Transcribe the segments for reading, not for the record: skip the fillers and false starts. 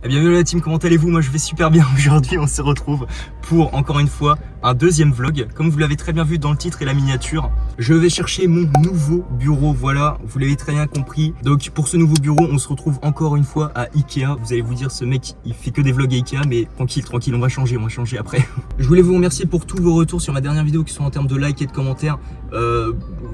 Eh bien, la team, comment allez-vous? Moi, je vais super bien. Aujourd'hui, on se retrouve pour, encore une fois, un deuxième vlog. Comme vous l'avez très bien vu dans le titre et la miniature, je vais chercher mon nouveau bureau. Voilà, vous l'avez très bien compris. Donc, pour ce nouveau bureau, on se retrouve encore une fois à Ikea. Vous allez vous dire, ce mec, il fait que des vlogs à Ikea, mais tranquille, on va changer après. Je voulais vous remercier pour tous vos retours sur ma dernière vidéo, qui sont en termes de likes et de commentaires.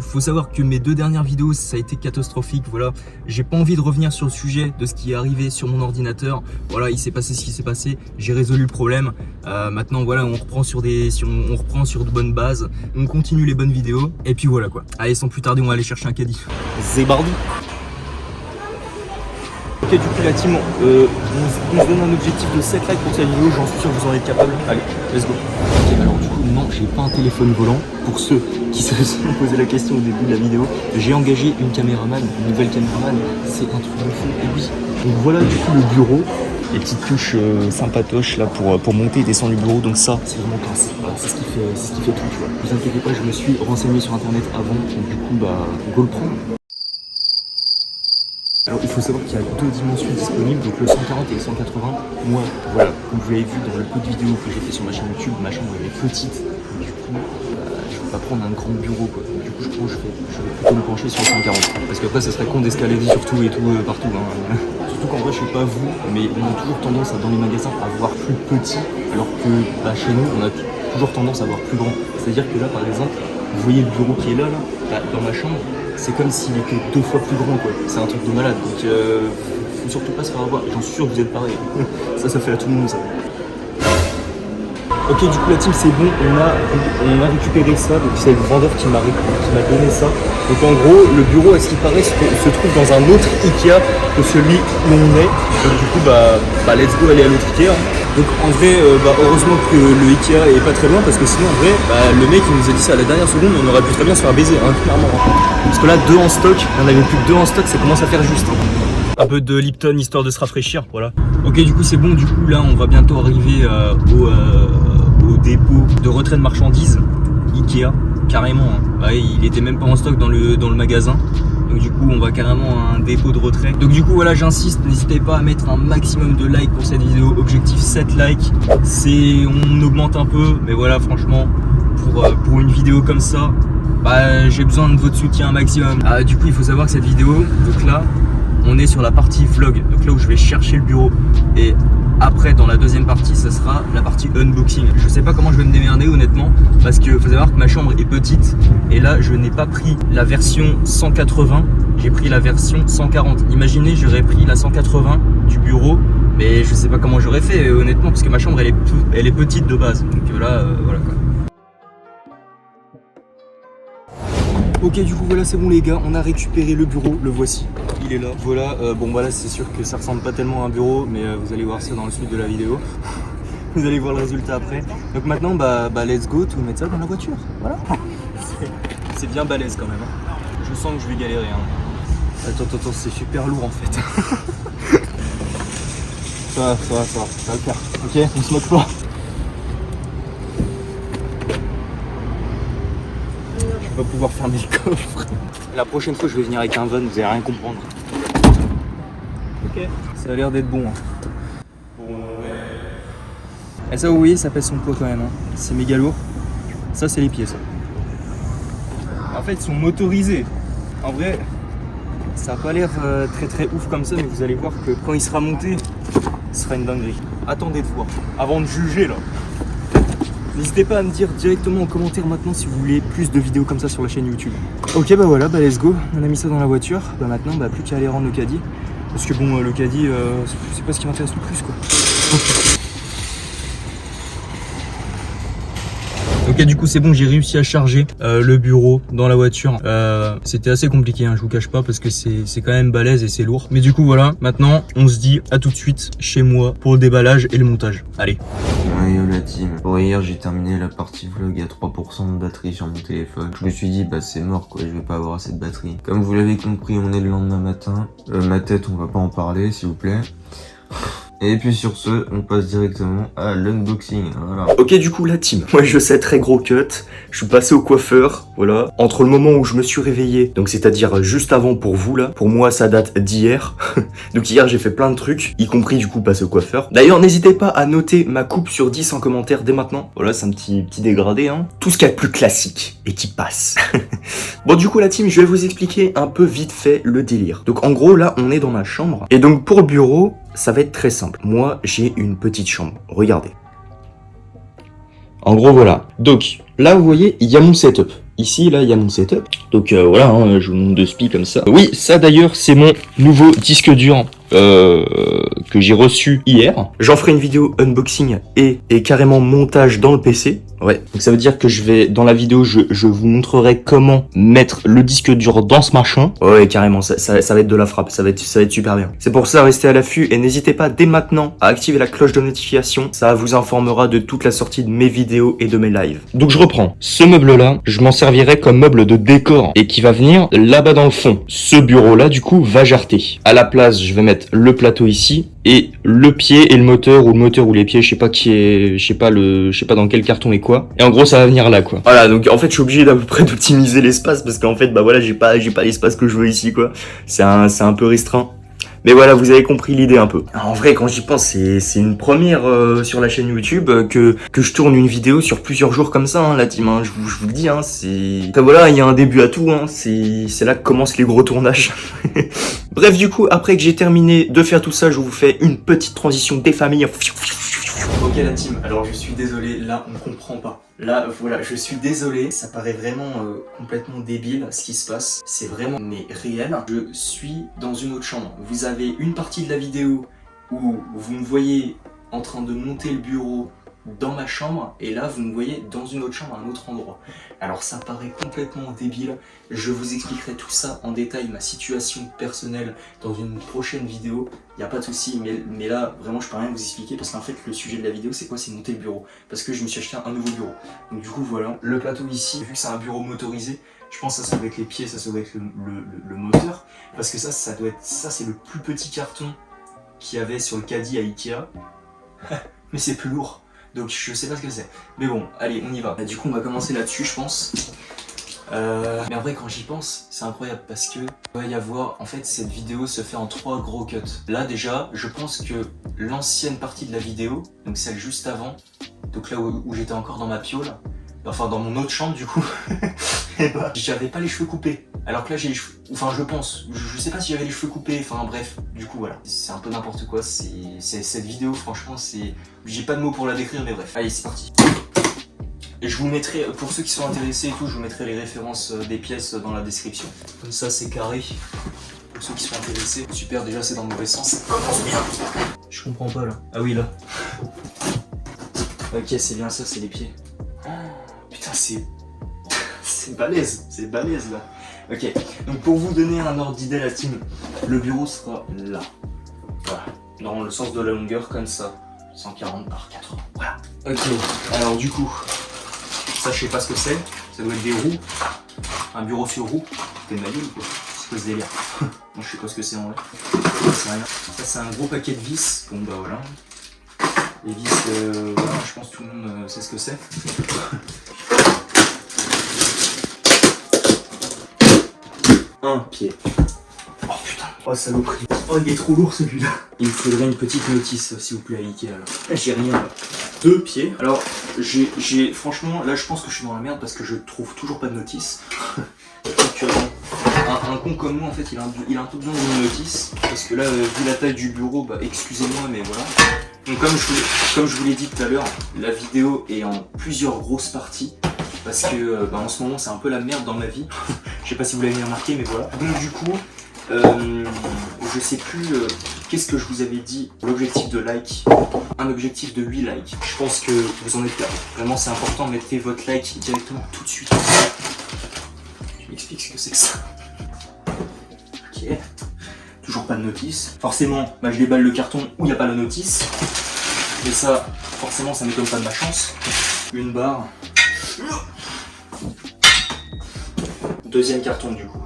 Faut savoir que mes deux dernières vidéos, ça a été catastrophique. Voilà, j'ai pas envie de revenir sur le sujet de ce qui est arrivé sur mon ordinateur. Voilà, il s'est passé ce qui s'est passé, j'ai résolu le problème. Maintenant, voilà, on reprend sur de bonnes bases, on continue les bonnes vidéos, et puis voilà quoi. Allez, sans plus tarder, on va aller chercher un caddie. Zébardi. Ok, du coup la team, on se donne un objectif de 7 likes pour cette vidéo, j'en suis sûr que vous en êtes capable. Allez, let's go. Ok, alors du coup, non, j'ai pas un téléphone volant. Pour ceux qui se sont posé la question au début de la vidéo, j'ai engagé une caméraman, une nouvelle caméraman, c'est un truc de fou. Et oui, donc voilà du coup le bureau, les petites touches sympatoches là pour monter et descendre le bureau, donc ça, c'est vraiment classe. Voilà, c'est ce qui fait tout, tu vois. Ne vous inquiétez pas, je me suis renseigné sur internet avant, donc du coup, go le prendre. Alors il faut savoir qu'il y a deux dimensions disponibles, donc le 140 et le 180. Moi, voilà, comme vous l'avez vu dans le peu de vidéos que j'ai fait sur ma chaîne YouTube, ma chambre elle est petite. Du coup, je ne vais pas prendre un grand bureau quoi. Du coup, je vais plutôt me pencher sur le 140. Parce qu'après, ça serait con d'escalader sur tout et tout partout. Hein. Surtout qu'en vrai, je sais pas vous, mais on a toujours tendance dans les magasins à voir plus petit, alors que chez nous, on a toujours tendance à voir plus grand. C'est-à-dire que là, par exemple, vous voyez le bureau qui est là, dans ma chambre. C'est comme s'il était 2 fois plus grand quoi, c'est un truc de malade, donc faut surtout pas se faire avoir, j'en suis sûr que vous êtes pareil, ça fait à tout le monde ça. Ok, du coup la team c'est bon, on a récupéré ça, donc c'est le vendeur qui m'a donné ça. Donc en gros, le bureau, à ce qui paraît, se trouve dans un autre Ikea que celui où on est. Donc du coup, let's go aller à l'autre Ikea. Donc en vrai, heureusement que le Ikea est pas très loin, parce que sinon en vrai, le mec il nous a dit ça à la dernière seconde, on aurait pu très bien se faire baiser, hein, clairement. Parce que là, 2 en stock, il n'y en avait plus que 2 en stock, ça commence à faire juste. Hein. Un peu de Lipton histoire de se rafraîchir, voilà. Ok, du coup c'est bon, du coup là on va bientôt arriver au dépôt de retrait de marchandises Ikea, carrément. Hein. Ouais, il était même pas en stock dans le magasin. Donc du coup on va carrément à un dépôt de retrait. Donc du coup voilà, j'insiste, n'hésitez pas à mettre un maximum de likes pour cette vidéo. Objectif 7 likes. On augmente un peu, mais voilà, franchement, pour une vidéo comme ça, j'ai besoin de votre soutien un maximum. Du coup il faut savoir que cette vidéo, donc là, on est sur la partie vlog, donc là où je vais chercher le bureau. Et après, dans la deuxième partie, ça sera la partie unboxing. Je sais pas comment je vais me démerder honnêtement, parce que faut savoir que ma chambre est petite. Et là, je n'ai pas pris la version 180, j'ai pris la version 140. Imaginez, j'aurais pris la 180 du bureau, mais je sais pas comment j'aurais fait honnêtement, parce que ma chambre elle est petite de base. Donc là, voilà quoi. Ok, du coup voilà, c'est bon les gars, on a récupéré le bureau, le voici, il est là. Voilà, voilà, c'est sûr que ça ressemble pas tellement à un bureau, mais vous allez voir ça dans la suite de la vidéo. Vous allez voir le résultat après. Donc maintenant, let's go, tout mettre ça dans la voiture, voilà. C'est bien balèze quand même, hein. Je sens que je vais galérer, hein. Attends, c'est super lourd en fait. Ça va le faire, ok, on se moque pas. Va pouvoir fermer le coffre. La prochaine fois je vais venir avec un van, vous allez rien comprendre. Ok, ça a l'air d'être bon. Hein. Et ça vous voyez, ça pèse son poids quand même. Hein. C'est méga lourd. Ça c'est les pieds ça. En fait ils sont motorisés. En vrai, ça a pas l'air très ouf comme ça, mais vous allez voir que quand il sera monté, ce sera une dinguerie. Attendez de voir, avant de juger là. N'hésitez pas à me dire directement en commentaire maintenant si vous voulez plus de vidéos comme ça sur la chaîne YouTube. Ok, voilà, let's go. On a mis ça dans la voiture. Maintenant, plus qu'à aller rendre le caddie. Parce que bon, le caddie, c'est pas ce qui m'intéresse le plus quoi. Ok, du coup c'est bon, j'ai réussi à charger le bureau dans la voiture. C'était assez compliqué, hein, je vous cache pas, parce que c'est quand même balèze et c'est lourd. Mais du coup voilà, maintenant on se dit à tout de suite chez moi pour le déballage et le montage. Allez. Ouais, yo la team. Pour hier j'ai terminé la partie vlog à 3% de batterie sur mon téléphone. Je me suis dit c'est mort quoi, je vais pas avoir assez de batterie. Comme vous l'avez compris, on est le lendemain matin. Ma tête, on va pas en parler s'il vous plaît. Et puis sur ce, on passe directement à l'unboxing, voilà. Ok, du coup la team, moi je sais, très gros cut, je suis passé au coiffeur, voilà, entre le moment où je me suis réveillé, donc c'est-à-dire juste avant pour vous là, pour moi ça date d'hier, donc hier j'ai fait plein de trucs, y compris du coup passer au coiffeur. D'ailleurs n'hésitez pas à noter ma coupe sur 10 en commentaire dès maintenant, voilà c'est un petit dégradé hein, tout ce qu'il y a de plus classique et qui passe. Bon du coup la team, je vais vous expliquer un peu vite fait le délire. Donc en gros là on est dans ma chambre, et donc pour le bureau, ça va être très simple. Moi, j'ai une petite chambre. Regardez. En gros, voilà. Donc, là, vous voyez, il y a mon setup. Ici, là, il y a mon setup. Donc, voilà, hein, je vous montre de spi comme ça. Oui, ça, d'ailleurs, c'est mon nouveau disque dur que j'ai reçu hier. J'en ferai une vidéo unboxing et carrément montage dans le PC. Ouais, donc ça veut dire que je vais, dans la vidéo, je vous montrerai comment mettre le disque dur dans ce machin. Ouais, carrément, ça va être de la frappe, ça va être super bien. C'est pour ça, restez à l'affût et n'hésitez pas dès maintenant à activer la cloche de notification. Ça vous informera de toute la sortie de mes vidéos et de mes lives. Donc je reprends. Ce meuble-là, je m'en servirai comme meuble de décor et qui va venir là-bas dans le fond. Ce bureau-là, du coup, va jarter. À la place, je vais mettre le plateau ici et le pied et le moteur ou les pieds, je sais pas qui est, je sais pas dans quel carton et quoi. Et en gros, ça va venir là, quoi. Voilà, donc en fait, je suis obligé d'à peu près d'optimiser l'espace parce qu'en fait, bah voilà, j'ai pas l'espace que je veux ici, quoi. C'est un peu restreint. Mais voilà, vous avez compris l'idée un peu. En vrai, quand j'y pense, c'est une première sur la chaîne YouTube que je tourne une vidéo sur plusieurs jours comme ça, hein, la team. Hein, je vous le dis, hein, c'est... Enfin, voilà, il y a un début à tout, hein, c'est là que commencent les gros tournages. Bref, du coup, après que j'ai terminé de faire tout ça, je vous fais une petite transition des familles. Ok la team, alors je suis désolé, là on comprend pas. Là voilà, je suis désolé, ça paraît vraiment complètement débile ce qui se passe. C'est vraiment mais réel. Je suis dans une autre chambre. Vous avez une partie de la vidéo où vous me voyez en train de monter le bureau dans ma chambre, et là vous me voyez dans une autre chambre à un autre endroit. Alors ça paraît complètement débile, je vous expliquerai tout ça en détail, ma situation personnelle dans une prochaine vidéo, il n'y a pas de souci, mais là vraiment je peux rien vous expliquer parce qu'en fait le sujet de la vidéo c'est quoi? C'est monter le bureau, parce que je me suis acheté un nouveau bureau. Donc du coup voilà, le plateau ici, vu que c'est un bureau motorisé, je pense que ça doit être les pieds, ça doit être le moteur, parce que ça doit être, ça c'est le plus petit carton qu'il y avait sur le caddie à Ikea, mais c'est plus lourd. Donc je sais pas ce que c'est. Mais bon, allez, on y va. Du coup, on va commencer là-dessus, je pense. Mais après, quand j'y pense, c'est incroyable parce que il va y avoir... En fait, cette vidéo se fait en 3 gros cuts. Là, déjà, je pense que l'ancienne partie de la vidéo, donc celle juste avant, donc là où j'étais encore dans ma piole, enfin dans mon autre chambre du coup, et bah, j'avais pas les cheveux coupés. Alors que là j'ai les cheveux, enfin je pense, je sais pas si j'avais les cheveux coupés, enfin bref, du coup voilà. C'est un peu n'importe quoi, c'est cette vidéo franchement c'est... J'ai pas de mots pour la décrire mais bref. Allez c'est parti. Et je vous mettrai, pour ceux qui sont intéressés et tout, je vous mettrai les références des pièces dans la description. Comme ça c'est carré. Pour ceux qui sont intéressés. Super, déjà c'est dans le mauvais sens. Ça commence bien. Je comprends pas là. Ah oui là. Ok c'est bien ça, c'est les pieds. Oh, putain c'est balèze, c'est balèze là. Ok, donc pour vous donner un ordre d'idée la team, le bureau sera là. Voilà, dans le sens de la longueur comme ça. 140 par 80, voilà. Ok, alors du coup, ça je sais pas ce que c'est, ça doit être des roues. Un bureau sur roue, t'es de ma gueule ou quoi? C'est quoi ce délire? Moi je sais pas ce que c'est en vrai. C'est rien. Ça c'est un gros paquet de vis, bon bah voilà. Les vis, voilà, je pense que tout le monde sait ce que c'est. Un pied. Oh putain, oh saloperie. Oh il est trop lourd celui-là. Il me faudrait une petite notice s'il vous plaît à Ikea là. J'ai rien là. 2 pieds. Alors j'ai franchement là je pense que je suis dans la merde parce que je trouve toujours pas de notice. Un con comme moi en fait il a un peu besoin d'une notice. Parce que là vu la taille du bureau, bah excusez-moi mais voilà. Donc comme je vous l'ai dit tout à l'heure, la vidéo est en plusieurs grosses parties. Parce que bah, en ce moment c'est un peu la merde dans ma vie. Je sais pas si vous l'avez remarqué mais voilà. Donc du coup, je sais plus qu'est-ce que je vous avais dit. L'objectif de like, un objectif de 8 likes. Je pense que vous en êtes là. Vraiment c'est important, mettez votre like directement tout de suite. Je m'explique ce que c'est que ça. Ok. Toujours pas de notice. Forcément, bah, je déballe le carton où il n'y a pas la notice. Et ça, forcément ça m'étonne pas de ma chance. Une barre. Deuxième carton du coup.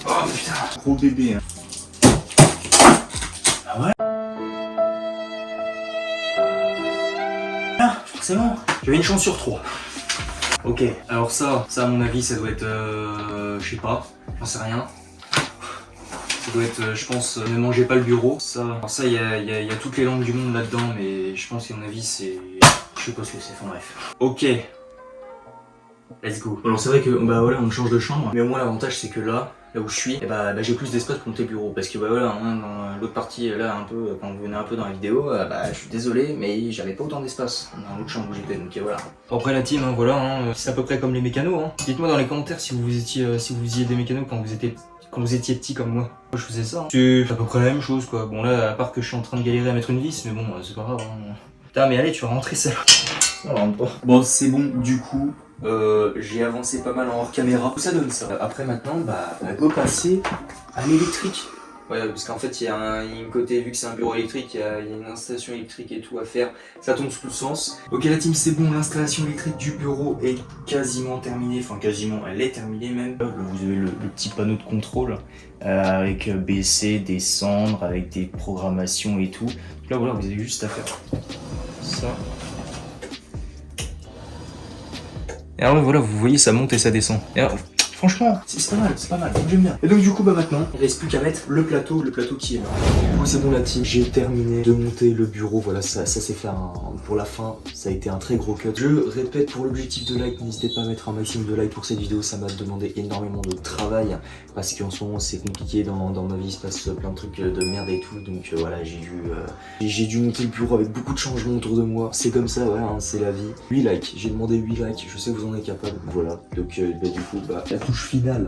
Oh putain, gros bébé. Hein. Ah ouais. forcément, j'avais une chance sur 3. Ok, alors ça à mon avis ça doit être, je sais pas, j'en sais rien. Ça doit être, je pense, ne mangez pas le bureau. Alors ça, il y a toutes les langues du monde là-dedans, mais je pense qu'à mon avis, c'est... Je sais pas ce que c'est, enfin bref. Ok. Let's go. Alors c'est vrai que, bah voilà, on change de chambre, mais au moins l'avantage c'est que là où je suis, j'ai plus d'espace pour monter le bureau. Parce que bah voilà, hein, dans l'autre partie, là, un peu, quand vous venez un peu dans la vidéo, je suis désolé, mais j'avais pas autant d'espace dans l'autre chambre où j'étais, donc voilà. Après la team, hein, voilà, hein, c'est à peu près comme les mécanos. Hein. Dites-moi dans les commentaires si vous faisiez des mécanos quand vous étiez petit comme moi. Je faisais ça. Hein. C'est à peu près la même chose quoi. Bon là, à part que je suis en train de galérer à mettre une vis, mais bon, c'est pas grave. Hein. Putain, mais allez, tu vas rentrer ça. Bon, c'est bon, du coup, j'ai avancé pas mal en hors caméra. Ça donne ça. Après maintenant, go passer à l'électrique. Ouais, parce qu'en fait, il y a un côté, vu que c'est un bureau électrique, il y a une installation électrique et tout à faire. Ça tombe sous le sens. Ok, la team, c'est bon. L'installation électrique du bureau est quasiment terminée. Enfin, quasiment, elle est terminée même. Vous avez le petit panneau de contrôle avec baisser, descendre, avec des programmations et tout. Donc là, voilà, vous avez juste à faire ça. Et alors voilà, vous voyez, ça monte et ça descend. Et alors, franchement, c'est pas mal, j'aime bien. Et donc du coup, maintenant, il reste plus qu'à mettre le plateau qui est là. Du coup, c'est bon la team, j'ai terminé de monter le bureau. Voilà, ça s'est fait pour la fin, ça a été un très gros cut. Je répète, pour l'objectif de like, n'hésitez pas à mettre un maximum de like pour cette vidéo, ça m'a demandé énormément de travail. Parce qu'en ce moment, c'est compliqué, dans ma vie, il se passe plein de trucs de merde et tout. Donc voilà, j'ai dû monter le bureau avec beaucoup de changements autour de moi. C'est comme ça, voilà, hein, c'est la vie. 8 likes, j'ai demandé 8 likes, je sais que vous en êtes capable. Voilà, donc du coup, la touche finale.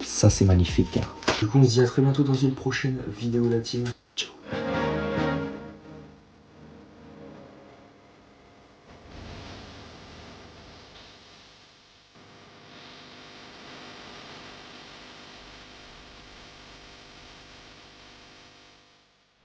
Ça c'est magnifique. Du coup on se dit à très bientôt dans une prochaine vidéo la team.